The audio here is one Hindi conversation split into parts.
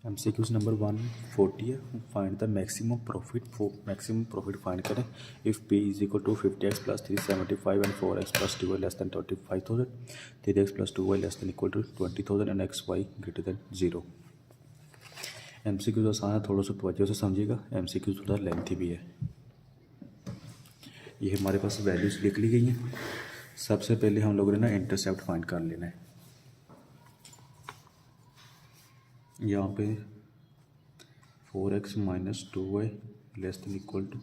MCQs नंबर 140 है। Find the maximum profit find करें if P is equal to 50x plus 375 and 4x plus 2y less than 25,000, 3x plus 2y less than equal to 20,000 and xy greater than 0। MCQs आसान है, थोड़ा सा तवज्जो से समझिएगा। MCQs थोड़ा लेंथी भी है। ये हमारे पास वैल्यूज़ लिख ली गई हैं। सबसे पहले हम लोगों ने ना इंटरसेप्ट फाइंड कर लेना है। यहाँ पे 4x minus 2y less than equal to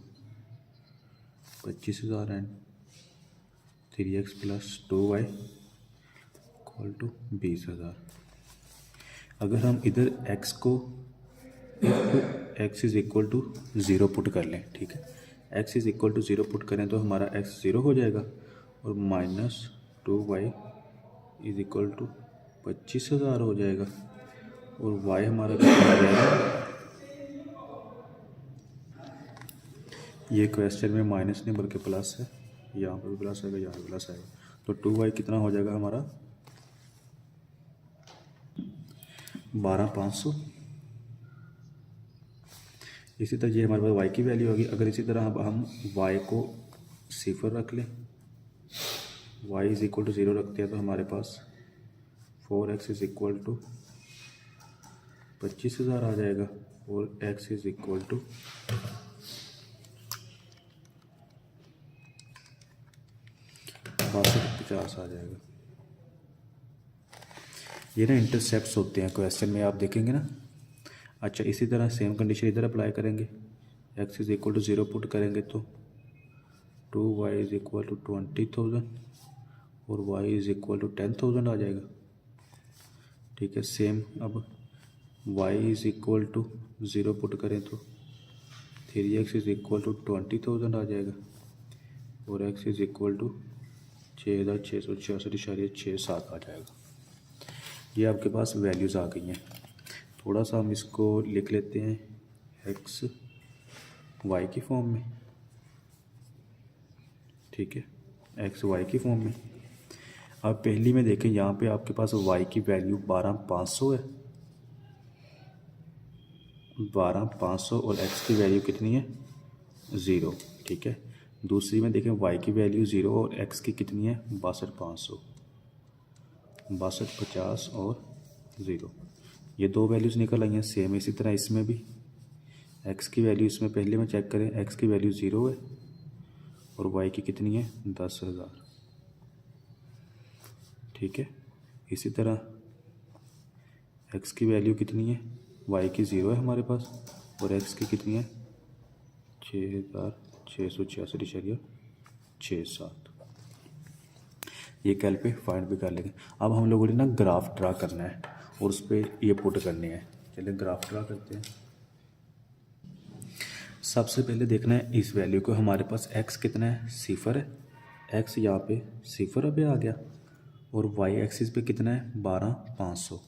25,000 and 3x plus 2y equal to 20,000। अगर हम इधर x को x is equal to 0 put कर लें, ठीक है, x is equal to 0 put करें तो हमारा x 0 हो जाएगा और minus 2y is equal to 25,000 हो जाएगा और y हमारा कितना आ जाएगा। ये क्वेश्चन में माइनस नहीं बल्कि प्लस है, यहाँ पर भी प्लस आएगा, यहाँ पर प्लस आएगा, तो 2y कितना हो जाएगा हमारा 12,500। इसी तरह ये हमारे पास y की वैल्यू होगी। अगर इसी तरह हम y को 0 रख लें, y इज़ इक्वल टू 0 रखते हैं तो हमारे पास 4x इज़ इक्वल टू 25,000 आ जाएगा और x इज़ इक्वल टू 6250 आ जाएगा। ये ना इंटरसेप्ट्स होते हैं क्वेश्चन में, आप देखेंगे ना। अच्छा, इसी तरह सेम कंडीशन इधर अप्लाई करेंगे। x is equal to 0 put करेंगे तो 2y इज़ इक्वल टू 20,000 और y इज़ इक्वल टू 10,000 आ जाएगा, ठीक है। सेम अब y is equal to 0 put करें तो 3x इज़ इक्वल टू 20,000 आ जाएगा और x इज़ इक्वल टू 6,666.67 आ जाएगा। ये आपके पास वैल्यूज़ आ गई हैं। थोड़ा सा हम इसको लिख लेते हैं x y की फॉर्म में, ठीक है, x y की फॉर्म में। अब पहली में देखें, यहाँ पे आपके पास y की वैल्यू 12,500 है, 12,500 और x की वैल्यू कितनी है 0, ठीक है। दूसरी में देखें y की वैल्यू 0 और x की कितनी है 62,500, 6250 और 0। ये दो वैल्यूज़ निकल आई हैं। सेम इसी तरह इसमें भी x की वैल्यू, इसमें पहले में चेक करें, x की वैल्यू 0 है और y की कितनी है 10,000, ठीक है। इसी तरह x की वैल्यू कितनी है, y की 0 है हमारे पास और x की कितनी है 6,666.67। ये कैल पे फाइंड भी कर लेंगे। अब हम लोगों ने ना ग्राफ ड्रा करना है और उस पर ये पुट करनी है। चलिए ग्राफ ड्रा करते हैं। सबसे पहले देखना है इस वैल्यू को, हमारे पास x कितना है 0 है, x यहाँ पे 0 अभी आ गया और y एक्सिस पे कितना है 12,500,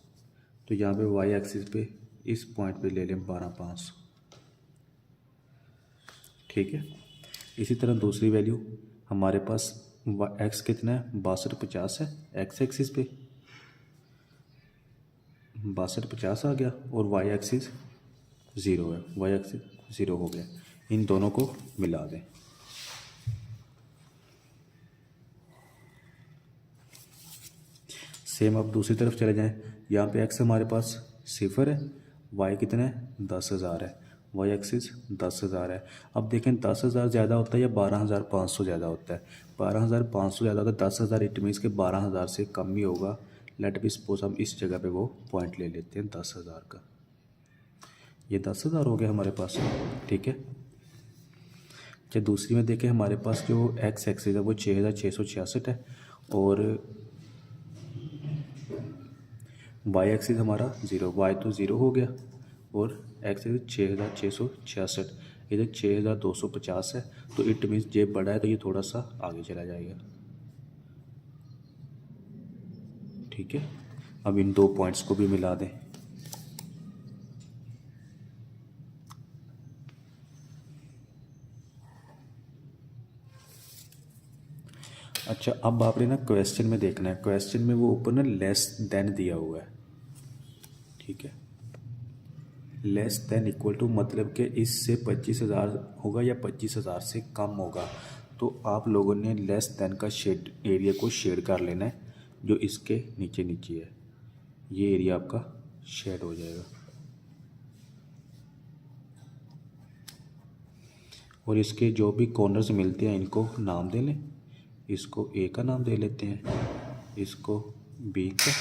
तो यहाँ पे y एक्सिस पे इस पॉइंट पे ले लें 12,500, ठीक है। इसी तरह दूसरी वैल्यू हमारे पास x कितना है 6250 है, x एक्सिस पे 6250 आ गया और y एक्सिस 0 है, y एक्सिस 0 हो गया। इन दोनों को मिला दें। सेम अब दूसरी तरफ चले जाएं। यहाँ पे x हमारे पास 0 है, y कितना है 10,000 है, y एक्सिस 10,000 है। अब देखें 10,000 ज़्यादा होता है या 12,500 ज़्यादा होता है। 12,500 ज़्यादा होता है, 10,000 इट मीन्स के 12,000 से कम ही होगा। लेट बी सपोज हम इस जगह पे वो पॉइंट ले लेते हैं 10,000 का। ये 10,000 हो गया हमारे पास, ठीक है। अच्छा, दूसरी में देखें हमारे पास जो x एक्सिस है वो 6,666 है और y एक्सिस हमारा 0, y तो 0 हो गया और x एक्सिस 6,666, इधर 6,250 है, तो इट मीन्स ये बड़ा है तो ये थोड़ा सा आगे चला जाएगा, ठीक है। अब इन दो पॉइंट्स को भी मिला दें। अच्छा, अब आपने ना क्वेश्चन में देखना है, क्वेश्चन में वो ऊपर ना लेस देन दिया हुआ है, ठीक है। लेस देन इक्वल टू मतलब कि इससे 25,000 होगा या 25,000 से कम होगा, तो आप लोगों ने लेस देन का शेड एरिया को शेड कर लेना है, जो इसके नीचे नीचे है ये एरिया आपका शेड हो जाएगा। और इसके जो भी कॉर्नर्स मिलते हैं इनको नाम दे लें, इसको ए का नाम दे लेते हैं, इसको बी का,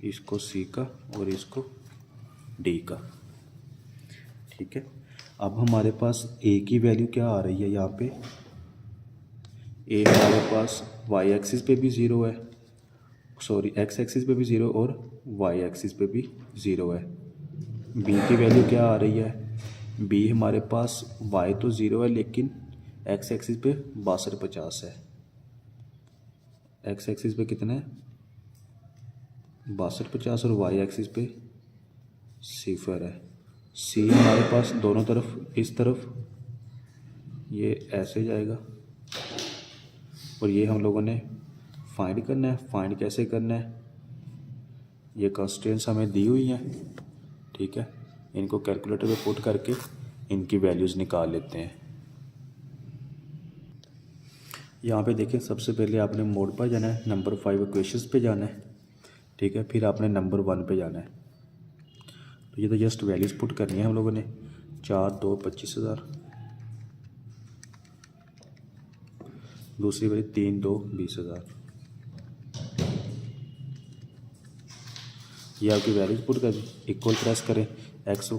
इसको सी का और इसको डी का। ठीक है, अब हमारे पास ए की वैल्यू क्या आ रही है यहाँ पे, ए हमारे पास वाई एक्सिस पे भी ज़ीरो है, सॉरी एक्स एक्सिस पे भी ज़ीरो और वाई एक्सिस पे भी ज़ीरो है। बी की वैल्यू क्या आ रही है, बी हमारे पास वाई तो ज़ीरो है लेकिन एक्स एक्सिस पे 6250 है, एक्स एक्सिस पे कितना है 6250 और वाई एक्सिस पे 0 है। सी हमारे पास दोनों तरफ इस तरफ ये ऐसे जाएगा और ये हम लोगों ने फाइंड करना है। फाइंड कैसे करना है, ये कंस्ट्रेंट्स हमें दी हुई हैं। ठीक है, इनको कैलकुलेटर पे पुट करके इनकी वैल्यूज़ निकाल लेते हैं। यहाँ पे देखिए सबसे पहले आपने मोड पर जाना है, नंबर 5 इक्वेशंस पे जाना है। ठीक है, फिर आपने नंबर 1 पे जाना है। तो ये तो जस्ट वैल्यूज़ पुट करनी है हम लोगों ने। 4 2 25,000, दूसरी वाली 3 2 20,000, ये आपकी वैल्यूज पुट कर इक्वल प्रेस करें। एक्स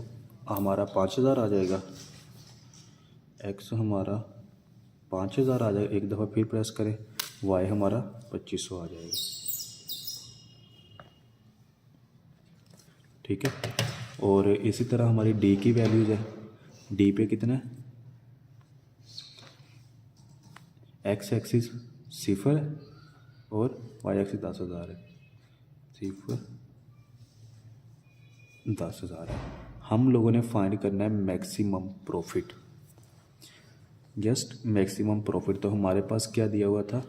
हमारा 5,000 आ जाएगा, एक्स हमारा 5,000 आ जाएगा, एक दफ़ा फिर प्रेस करें, वाई हमारा 2500 आ जाएगा। ठीक है, और इसी तरह हमारी डी की वैल्यूज़ है। डी पे कितना है, एक्स एक्सिस 0 है और वाई एक्सिस 10,000 है, 0 10,000 है। हम लोगों ने फाइंड करना है maximum profit, just maximum profit. तो हमारे पास क्या दिया हुआ था,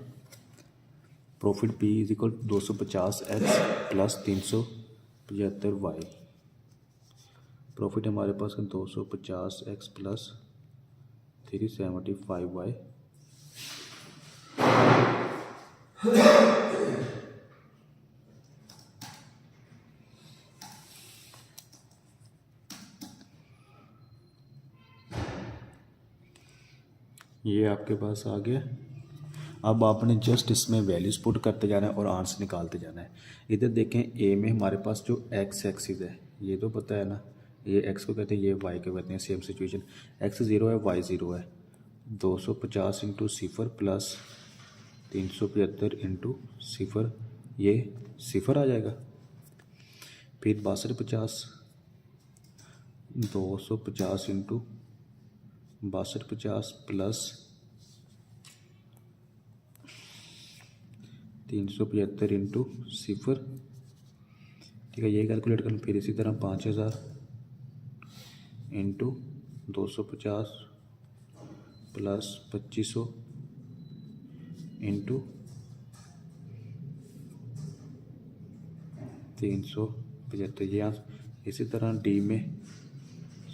profit P is equal 250 X plus 375 Y. Profit हमारे पास 250 एक्स प्लस 375 वाई। ये आपके पास आ गया। अब आपने जस्ट इसमें वैल्यूज़ पुट करते जाना है और आंसर निकालते जाना है। इधर देखें ए में हमारे पास जो एक्स एक्सिस है ये तो पता है ना, ये एक्स को कहते हैं, ये वाई को कहते हैं। सेम सिचुएशन, एक्स 0 है वाई 0 है, 250 इंटू 0 प्लस 375 इंटू 0, ये 0 आ जाएगा। फिर 6250, 250 इंटू 6250 प्लस 375 इंटू 0। ठीक है, ये कैलकुलेट करना। फिर इसी तरह 5,000 इंटू 250 प्लस 2500 इंटू 375। ये इसी तरह डी में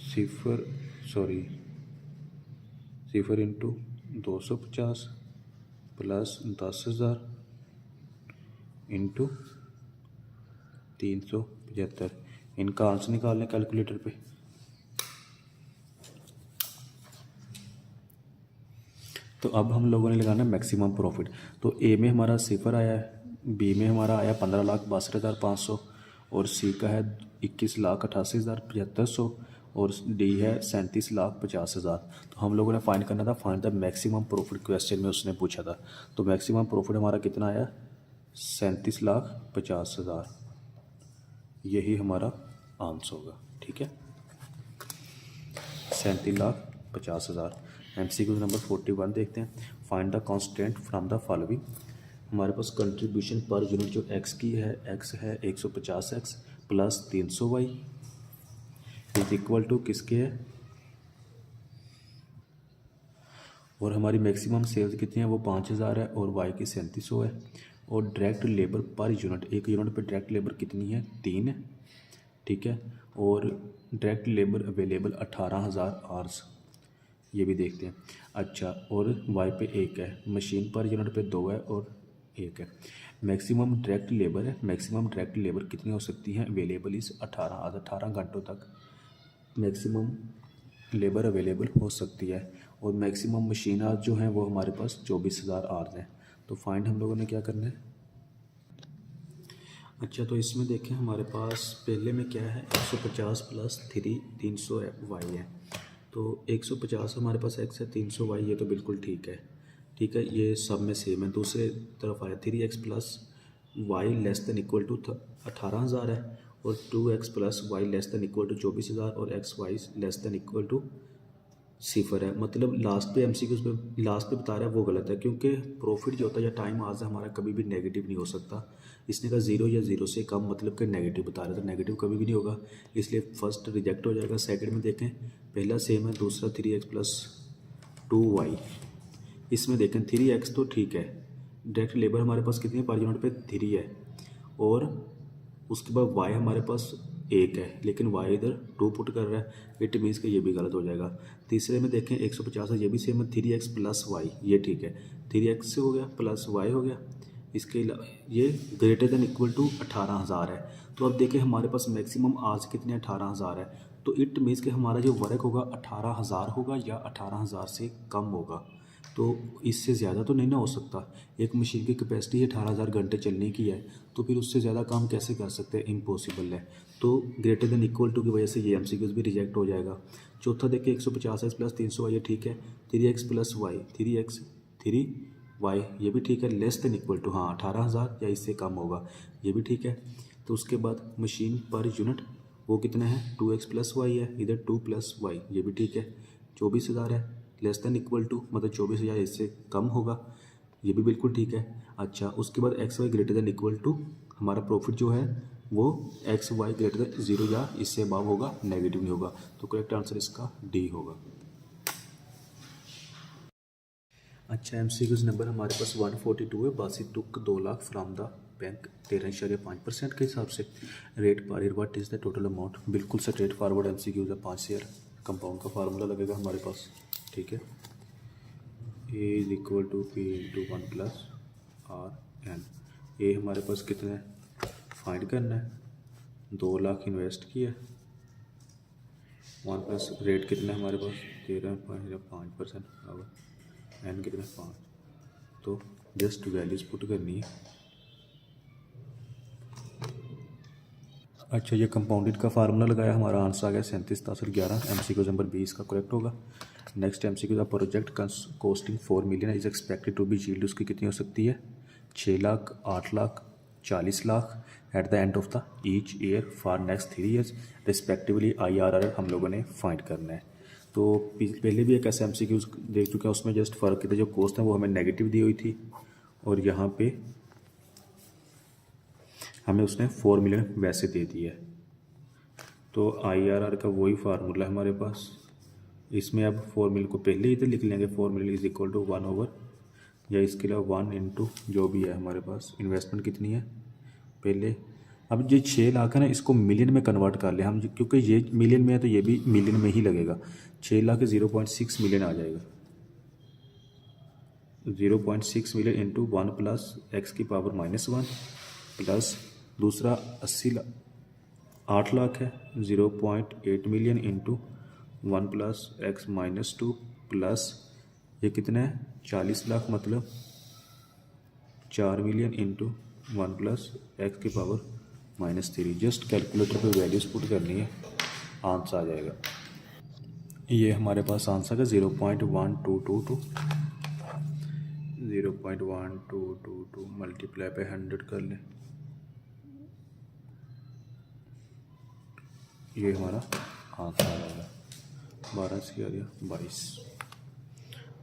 0 इंटू 250 प्लस 10,000 इंटू 375। इनका आंसर निकाल लें कैलकुलेटर पे। तो अब हम लोगों ने लगाना मैक्सिमम प्रॉफिट। तो ए में हमारा 0 आया है, बी में हमारा आया 15,62,500 और सी का है 21,88,7500 और डी है 37,50,000। तो हम लोगों ने फाइंड करना था, find the maximum profit question में उसने पूछा था। तो मैक्सिमम प्रॉफिट हमारा कितना आया, 37,50,000। यही हमारा आंसर होगा। ठीक है, 37,50,000। MCQ नंबर 41 देखते हैं। Find the constant from the following. हमारे पास कंट्रीब्यूशन पर यूनिट जो एक्स की है, एक्स है 150 X plus 300 Y is equal to किसके है, और हमारी मैक्सिमम सेल्स कितनी है, वो 5,000 है और वाई की 3700 है। और डायरेक्ट लेबर पर यूनिट, एक यूनिट पे डायरेक्ट लेबर कितनी है, 3 है। ठीक है, और डायरेक्ट लेबर अवेलेबल 18,000 आवर्स, ये भी देखते हैं। अच्छा, और वाई पे 1 है, मशीन पर यूनिट पे 2 है और 1 है। मैक्सिमम डायरेक्ट लेबर है, मैक्सिमम डायरेक्ट लेबर कितनी हो सकती है अवेलेबल इस 18 घंटों तक मैक्सिमम लेबर अवेलेबल हो सकती है। और मैक्सिमम मशीन आवर्स जो हैं वो हमारे पास 24,000 आवर्स हैं। तो फाइंड हम लोगों ने क्या करना है। अच्छा, तो इसमें देखें हमारे पास पहले में क्या है, 150 प्लस 300 वाई है। तो 150 हमारे पास एक्स है, 300 वाई, ये तो बिल्कुल ठीक है, ठीक है, ये सब में सेम है। दूसरे तरफ आया 3x plus Y less than equal to 18,000 है, और 2x plus Y less than equal to 24,000, और X Y less than equal to 0 है। मतलब लास्ट पे एमसीक्यूज पे लास्ट पे बता रहा है वो गलत है, क्योंकि प्रॉफिट जो होता है या टाइम आज हमारा कभी भी नेगेटिव नहीं हो सकता। इसने कहा 0 या 0 से कम, मतलब कि नेगेटिव बता रहा था, नेगेटिव कभी भी नहीं होगा, इसलिए फर्स्ट रिजेक्ट हो जाएगा। सेकंड में देखें पहला सेम है, दूसरा 3x प्लस 2y, इसमें देखें 3x तो ठीक है, डायरेक्ट लेबर हमारे पास कितनी है पर यूनिट पे 3 है, और उसके बाद y हमारे पास 1 है, लेकिन y इधर 2 पुट कर रहा है, इट मीन्स कि ये भी गलत हो जाएगा। तीसरे में देखें 150 है, ये भी सेम है, 3x प्लस वाई, ये ठीक है, 3x हो गया प्लस y हो गया, इसके अलावा ये ग्रेटर देन इक्वल टू 18,000 है। तो अब देखें हमारे पास मैक्सिमम आज कितने 18,000 है, तो इट मीन्स कि हमारा जो वर्क होगा 18,000 होगा या 18,000 से कम होगा। तो इससे ज़्यादा तो नहीं ना हो सकता, एक मशीन की कैपेसिटी 18,000 घंटे चलने की है, तो फिर उससे ज़्यादा काम कैसे कर सकते हैं, इम्पॉसिबल है। तो ग्रेटर देन इक्वल टू की वजह से ये एमसीक्यूज भी रिजेक्ट हो जाएगा। चौथा देखिए 150x प्लस 300 ये ठीक है, 3x प्लस वाई 3y ये भी ठीक है, लेस देन इक्वल टू, हाँ 18,000 या इससे कम होगा, ये भी ठीक है। तो उसके बाद मशीन पर यूनिट वो कितना है, 2x प्लस वाई है, इधर 2 प्लस वाई, ये भी ठीक है, 24,000 है, लेस देन इक्वल टू मतलब 24,000 इससे कम होगा, ये भी बिल्कुल ठीक है। अच्छा, उसके बाद X Y greater than equal to, हमारा प्रॉफिट जो है वो एक्स वाई ग्रेटर देन 0 या इससे अबव होगा, नेगेटिव नहीं होगा। तो करेक्ट आंसर इसका डी होगा। अच्छा, एमसीक्यूज नंबर हमारे पास 142 है। बासी टुक 2 लाख फ्रॉम द बैंक 13.5% के हिसाब से। Rate per year what is the total amount, बिल्कुल स्ट्रेट फॉरवर्ड एमसीक्यूज है। 5 शेयर कंपाउंड का फार्मूला लगेगा हमारे पास, ठीक है। A is equal to P into 1 plus R N. A हमारे पास कितना है फाइंड करना है, 2 लाख इन्वेस्ट किया, 1 प्लस रेट कितना है हमारे पास 13.5% बराबर एन कितना 5, तो जस्ट वैल्यूज पुट करनी है। अच्छा, ये कंपाउंडेड का फार्मूला लगाया, हमारा आंसर आ गया 37,63,11। एमसीक्यू नंबर 20 का करेक्ट होगा। नेक्स्ट एमसीक्यू का project costing 4 million is expected to be yield, उसकी कितनी हो सकती है 6 lakh, 8 lakh, 40 lakh at the end of the each year for next 3 years respectively. IRR हम लोगों ने फाइंड करना है। तो पहले भी एक ऐसा एमसीक्यूज देख चुके हैं, उसमें जस्ट फ़र्क था, जो कॉस्ट है वो हमें नेगेटिव दी हुई थी और यहाँ पे हमें उसने 4 मिलियन वैसे दे दिया है। तो IRR का वही फार्मूला है हमारे पास। इसमें अब 4 मिलियन को पहले ही तो लिख लेंगे, 4 million is equal to 1 over, या इसके अलावा 1 इंटू जो भी है हमारे पास इन्वेस्टमेंट कितनी है पहले। अब ये 6 लाख है ना, इसको मिलियन में कन्वर्ट कर ले हम, क्योंकि ये मिलियन में है तो ये भी मिलियन में ही लगेगा। 6 लाख 0.6 मिलियन आ जाएगा, 0.6 मिलियन इंटू 1 प्लस एक्स की पावर -1 प्लस दूसरा 8 लाख है, 0.8 million into 1 plus x -2 plus ये कितना है 40 लाख, मतलब 4 मिलियन इंटू 1 प्लस एक्स की पावर -3। जस्ट कैलकुलेटर पे वैल्यूज पुट करनी है, आंसर आ जाएगा। ये हमारे पास आंसर है 0.1222, 0.1222 मल्टीप्लाई पे 100 कर लें, ये हमारा आंसर आ जाएगा। 12 से आ गया 22।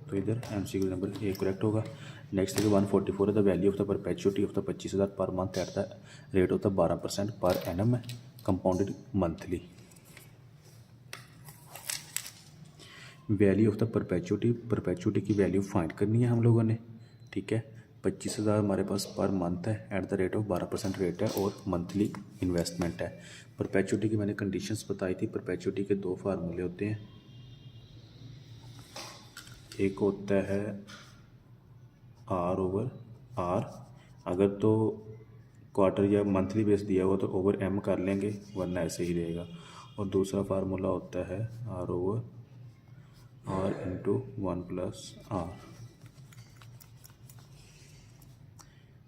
तो इधर एमसीक्यू नंबर ए करेक्ट होगा। नेक्स्ट है 144 है the value of the perpetuity of the 25,000 per month at the rate of the 12% per annum है, compounded monthly. Value of the perpetuity की वैल्यू फाइंड करनी है हम लोगों ने, ठीक है। 25,000 हमारे पास पर मंथ है eight the rate of 12% rate है और मंथली इन्वेस्टमेंट है। परपेचुटी की मैंने कंडीशंस बताई थी। परपेचुटी के दो फार्मूले होते हैं, एक होता है R/R, अगर तो क्वार्टर या मंथली बेस दिया हुआ तो ओवर M कर लेंगे वरना ऐसे ही रहेगा। और दूसरा फार्मूला होता है R/R इंटू 1+R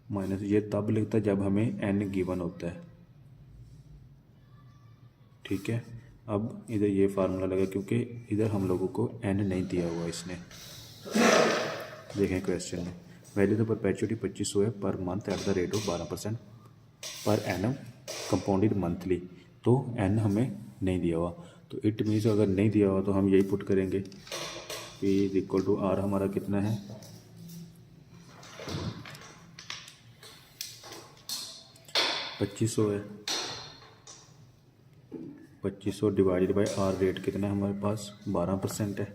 माइनस, ये तब लिखता है जब हमें N गिवन होता है। ठीक है, अब इधर ये फार्मूला लगा क्योंकि इधर हम लोगों को N नहीं दिया हुआ इसने। देखें क्वेश्चन में वैल्यू तो परपेचुटी 2500 है पर month at the rate of 12% per annum compounded monthly, तो N हमें नहीं दिया हुआ। तो इट मीन्स अगर नहीं दिया हुआ तो हम यही पुट करेंगे P is equal to R हमारा कितना है 2500 है, 2500 डिवाइडेड बाई R रेट कितना है हमारे पास 12% है,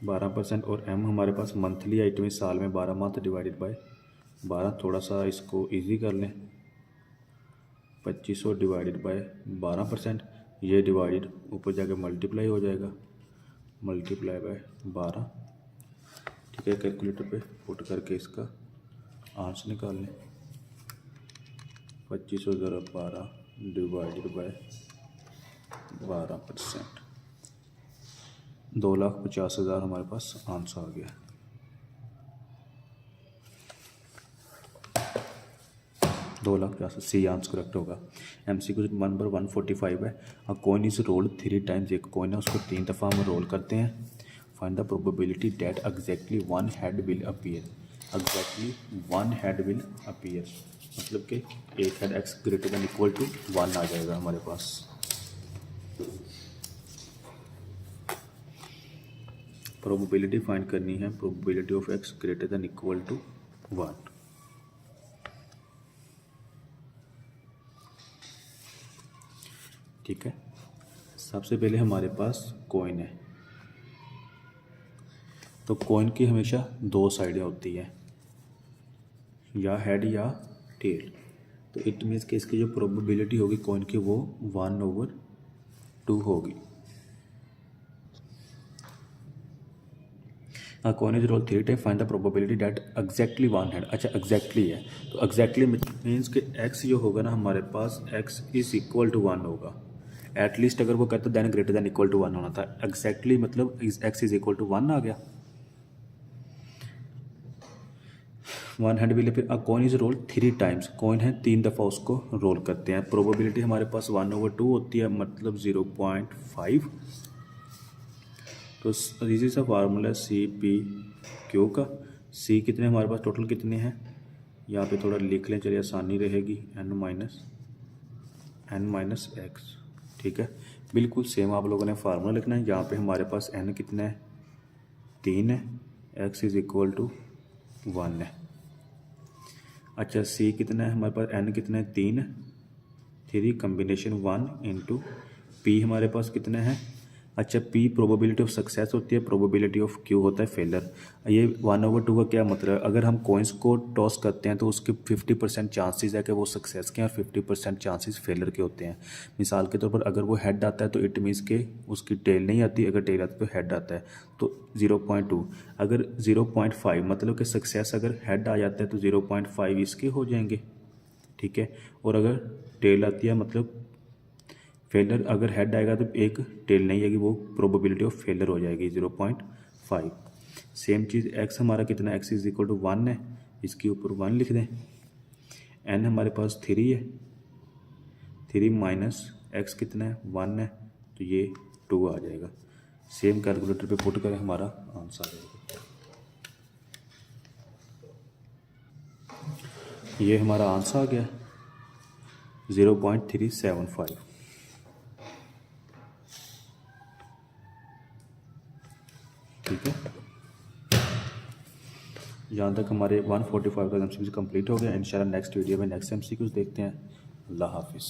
12% और M हमारे पास मंथली आइटम इस साल में 12 मंथ डिवाइडेड बाय 12, थोड़ा सा इसको इजी कर लें, 2500 डिवाइडेड बाय 12%, ये डिवाइडेड ऊपर जाके मल्टीप्लाई हो जाएगा, मल्टीप्लाई बाय 12। ठीक है, कैलकुलेटर पे पुट करके इसका आंसर निकाल लें, 2500 ज़रा 12 डिवाइडेड बाय 12%, 2,50,000 हमारे पास आंसर आ गया। दो लाख 50,000 सी आंसर करेक्ट होगा। MCQ नंबर 145 है। A coin is rolled 3 times, एक कॉइन है उसको 3 दफ़ा हम रोल करते हैं। Find the probability that exactly 1 head will appear, exactly 1 head will appear मतलब कि एक head x greater than equal to 1 आ जाएगा हमारे पास। प्रोबेबिलिटी फाइंड करनी है, probability of x greater than equal to 1। ठीक है, सबसे पहले हमारे पास कॉइन है, तो कॉइन की हमेशा दो साइडें होती हैं, या हेड या टेल। तो इट मीन्स कि इसकी जो प्रोबेबिलिटी होगी कॉइन की वो 1/2 होगी। Coin is roll 3 time, find the probability that exactly 1 head. अच्छा, एग्जैक्टली है तो एग्जैक्टली मीन्स कि x जो होगा ना हमारे पास x इज इक्वल टू 1 होगा। एटलीस्ट अगर वो कहता than greater than equal to 1 होना था, एग्जैक्टली मतलब x इज इक्वल टू 1 आ गया। 1 हेड विल फिर coin is roll 3 times, coin है 3 दफ़ा उसको रोल करते हैं। प्रोबेबिलिटी हमारे पास 1/2 होती है मतलब 0.5। तो इजी सा फार्मूला CP/Q का। C कितने हमारे पास टोटल कितने हैं, यहाँ पे थोड़ा लिख लें, चलिए आसानी रहेगी, n माइनस x। ठीक है, बिल्कुल सेम आप लोगों ने फार्मूला लिखना है। यहाँ पे हमारे पास n कितना है 3 है, x इज इक्वल टू 1 है। अच्छा, C कितना है हमारे पास, n कितना है 3 है, 3 कम्बिनेशन 1 इंटू P हमारे पास कितना है। अच्छा, P प्रोबेबिलिटी ऑफ सक्सेस होती है, प्रोबेबिलिटी ऑफ Q होता है फेलर। ये 1/2 का क्या मतलब है, अगर हम कॉइन्स को टॉस करते हैं तो उसके 50% चांसेस है कि वो सक्सेस के और 50% चांसेस फेलर के होते हैं। मिसाल के तौर पर अगर वो हेड आता है तो इट मीन्स के उसकी टेल नहीं आती, अगर टेल आती है तो हेड आता है, तो 0.2। अगर 0.5 मतलब कि सक्सेस अगर हेड आ जाता है तो 0.5 इसके हो जाएंगे। ठीक है, और अगर टेल आती है मतलब फेलर, अगर हेड आएगा तो एक टेल नहीं आएगी, वो प्रोबेबिलिटी ऑफ फेलर हो जाएगी 0.5। सेम चीज़ x हमारा कितना, x इज इक्वल टू 1 है, इसके ऊपर 1 लिख दें। n हमारे पास 3 है, 3 माइनस x कितना है 1 है, तो ये 2 आ जाएगा। सेम कैलकुलेटर पे पुट करें, हमारा आंसर आ जाएगा। ये हमारा आंसर आ गया 0.375। ठीक है, जहाँ तक हमारे 145 का MCQ कंप्लीट हो गया। इंशाल्लाह नेक्स्ट वीडियो में नेक्स्ट MCQ देखते हैं। अल्लाह हाफिज़।